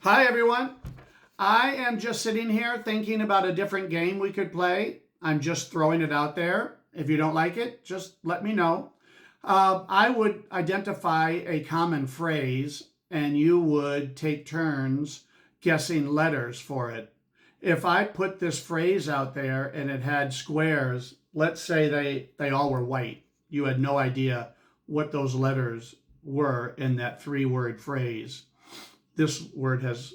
Hi, everyone. I am just sitting here thinking about a different game we could play. I'm just throwing it out there. If you don't like it, just let me know. I would identify a common phrase and you would take turns guessing letters for it. If I put this phrase out there and it had squares, let's say they all were white, you had no idea what those letters were in that three-word phrase. This word has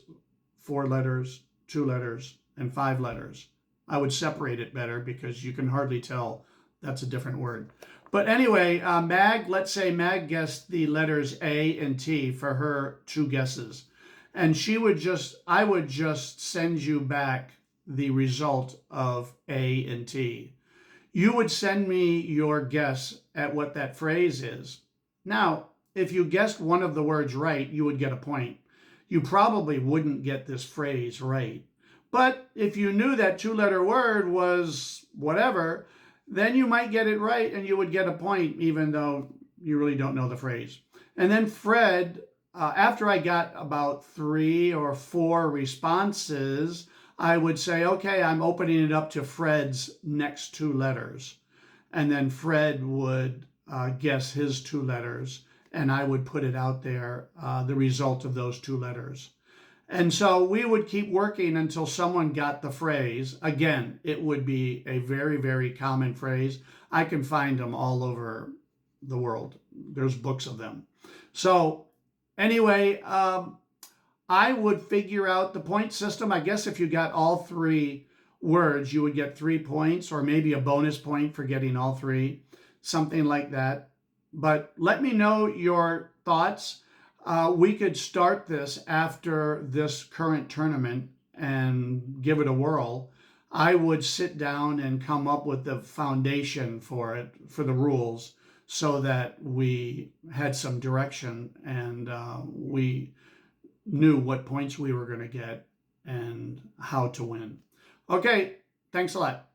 4 letters, 2 letters, and 5 letters. I would separate it better because you can hardly tell that's a different word. But anyway, let's say Mag guessed the letters A and T for her 2 guesses. And I would just send you back the result of A and T. You would send me your guess at what that phrase is. Now, if you guessed one of the words right, you would get a point. You probably wouldn't get this phrase right. But if you knew that 2-letter word was whatever, then you might get it right and you would get a point even though you really don't know the phrase. And then Fred, after I got about 3 or 4 responses, I would say, okay, I'm opening it up to Fred's next 2 letters. And then Fred would guess his 2 letters and I would put it out there, the result of those 2 letters. And so we would keep working until someone got the phrase. Again, it would be a very, very common phrase. I can find them all over the world. There's books of them. So anyway, I would figure out the point system. I guess if you got all 3 words, you would get 3 points or maybe a bonus point for getting all 3, something like that. But let me know your thoughts. We could start this after this current tournament and give it a whirl. I would sit down and come up with the foundation for it, for the rules, so that we had some direction and we knew what points we were going to get and how to win. Okay, thanks a lot.